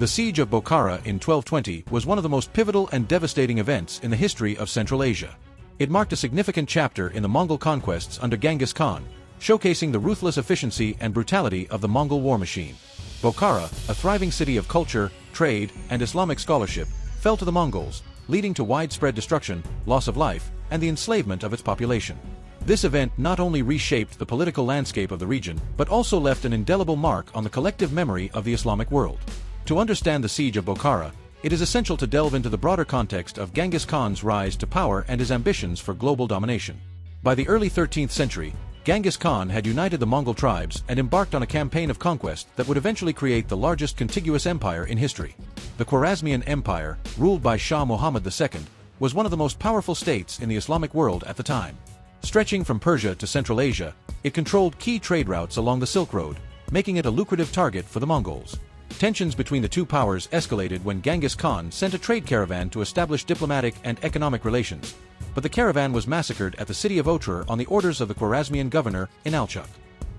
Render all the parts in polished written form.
The Siege of Bukhara in 1220 was one of the most pivotal and devastating events in the history of Central Asia. It marked a significant chapter in the Mongol conquests under Genghis Khan, showcasing the ruthless efficiency and brutality of the Mongol war machine. Bukhara, a thriving city of culture, trade, and Islamic scholarship, fell to the Mongols, leading to widespread destruction, loss of life, and the enslavement of its population. This event not only reshaped the political landscape of the region, but also left an indelible mark on the collective memory of the Islamic world. To understand the Siege of Bukhara, it is essential to delve into the broader context of Genghis Khan's rise to power and his ambitions for global domination. By the early 13th century, Genghis Khan had united the Mongol tribes and embarked on a campaign of conquest that would eventually create the largest contiguous empire in history. The Khwarazmian Empire, ruled by Shah Muhammad II, was one of the most powerful states in the Islamic world at the time. Stretching from Persia to Central Asia, it controlled key trade routes along the Silk Road, making it a lucrative target for the Mongols. Tensions between the two powers escalated when Genghis Khan sent a trade caravan to establish diplomatic and economic relations, but the caravan was massacred at the city of Otrar on the orders of the Khwarazmian governor, Inalchuq.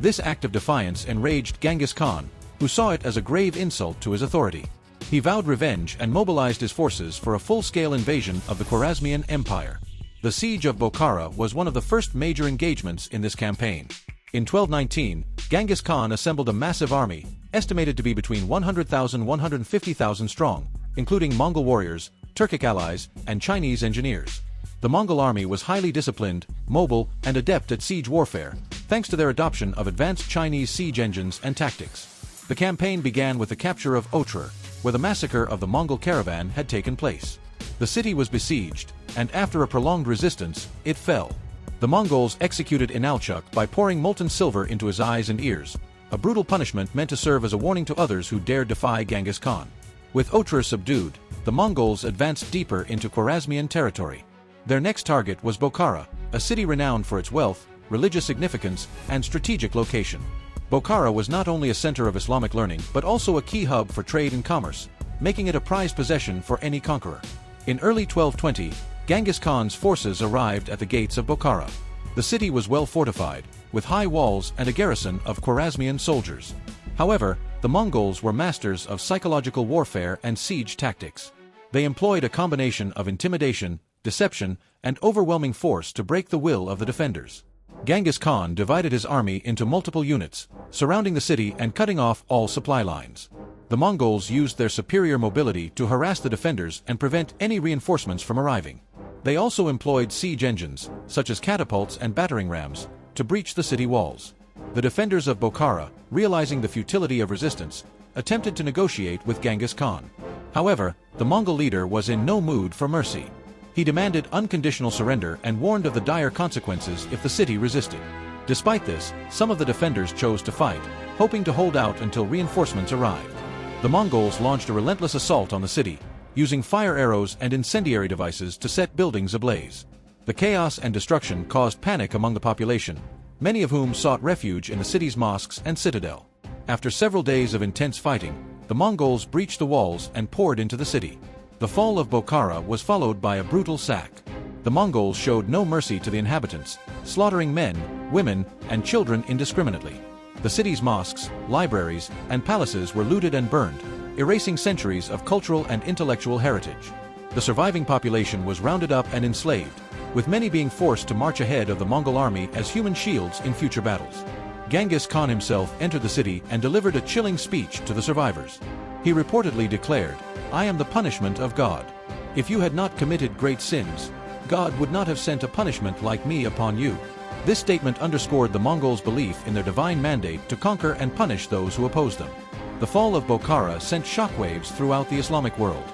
This act of defiance enraged Genghis Khan, who saw it as a grave insult to his authority. He vowed revenge and mobilized his forces for a full-scale invasion of the Khwarazmian Empire. The Siege of Bukhara was one of the first major engagements in this campaign. In 1219, Genghis Khan assembled a massive army, estimated to be between 100,000 and 150,000 strong, including Mongol warriors, Turkic allies, and Chinese engineers. The Mongol army was highly disciplined, mobile, and adept at siege warfare, thanks to their adoption of advanced Chinese siege engines and tactics. The campaign began with the capture of Otrar, where the massacre of the Mongol caravan had taken place. The city was besieged, and after a prolonged resistance, it fell. The Mongols executed Inalchuq by pouring molten silver into his eyes and ears, a brutal punishment meant to serve as a warning to others who dared defy Genghis Khan. With Otrar subdued, the Mongols advanced deeper into Khwarazmian territory. Their next target was Bukhara, a city renowned for its wealth, religious significance, and strategic location. Bukhara was not only a center of Islamic learning but also a key hub for trade and commerce, making it a prized possession for any conqueror. In early 1220, Genghis Khan's forces arrived at the gates of Bukhara. The city was well fortified, with high walls and a garrison of Khwarazmian soldiers. However, the Mongols were masters of psychological warfare and siege tactics. They employed a combination of intimidation, deception, and overwhelming force to break the will of the defenders. Genghis Khan divided his army into multiple units, surrounding the city and cutting off all supply lines. The Mongols used their superior mobility to harass the defenders and prevent any reinforcements from arriving. They also employed siege engines, such as catapults and battering rams, to breach the city walls. The defenders of Bukhara, realizing the futility of resistance, attempted to negotiate with Genghis Khan. However, the Mongol leader was in no mood for mercy. He demanded unconditional surrender and warned of the dire consequences if the city resisted. Despite this, some of the defenders chose to fight, hoping to hold out until reinforcements arrived. The Mongols launched a relentless assault on the city, using fire arrows and incendiary devices to set buildings ablaze. The chaos and destruction caused panic among the population, many of whom sought refuge in the city's mosques and citadel. After several days of intense fighting, the Mongols breached the walls and poured into the city. The fall of Bukhara was followed by a brutal sack. The Mongols showed no mercy to the inhabitants, slaughtering men, women, and children indiscriminately. The city's mosques, libraries, and palaces were looted and burned, erasing centuries of cultural and intellectual heritage. The surviving population was rounded up and enslaved, with many being forced to march ahead of the Mongol army as human shields in future battles. Genghis Khan himself entered the city and delivered a chilling speech to the survivors. He reportedly declared, "I am the punishment of God. If you had not committed great sins, God would not have sent a punishment like me upon you." This statement underscored the Mongols' belief in their divine mandate to conquer and punish those who opposed them. The fall of Bukhara sent shockwaves throughout the Islamic world.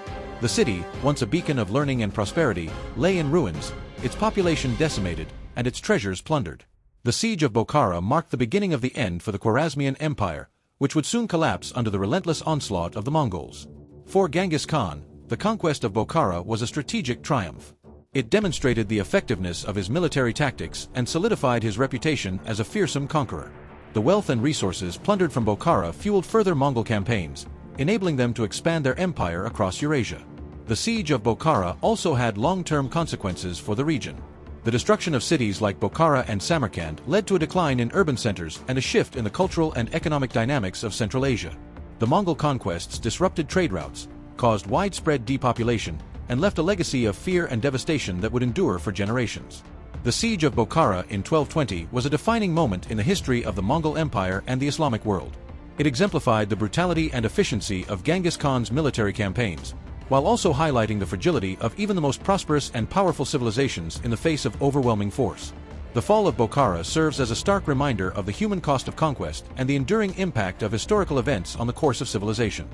The city, once a beacon of learning and prosperity, lay in ruins, its population decimated, and its treasures plundered. The siege of Bukhara marked the beginning of the end for the Khwarazmian Empire, which would soon collapse under the relentless onslaught of the Mongols. For Genghis Khan, the conquest of Bukhara was a strategic triumph. It demonstrated the effectiveness of his military tactics and solidified his reputation as a fearsome conqueror. The wealth and resources plundered from Bukhara fueled further Mongol campaigns, enabling them to expand their empire across Eurasia. The siege of Bukhara also had long-term consequences for the region. The destruction of cities like Bukhara and Samarkand led to a decline in urban centers and a shift in the cultural and economic dynamics of Central Asia. The Mongol conquests disrupted trade routes, caused widespread depopulation, and left a legacy of fear and devastation that would endure for generations. The siege of Bukhara in 1220 was a defining moment in the history of the Mongol Empire and the Islamic world. It exemplified the brutality and efficiency of Genghis Khan's military campaigns, while also highlighting the fragility of even the most prosperous and powerful civilizations in the face of overwhelming force. The fall of Bukhara serves as a stark reminder of the human cost of conquest and the enduring impact of historical events on the course of civilization.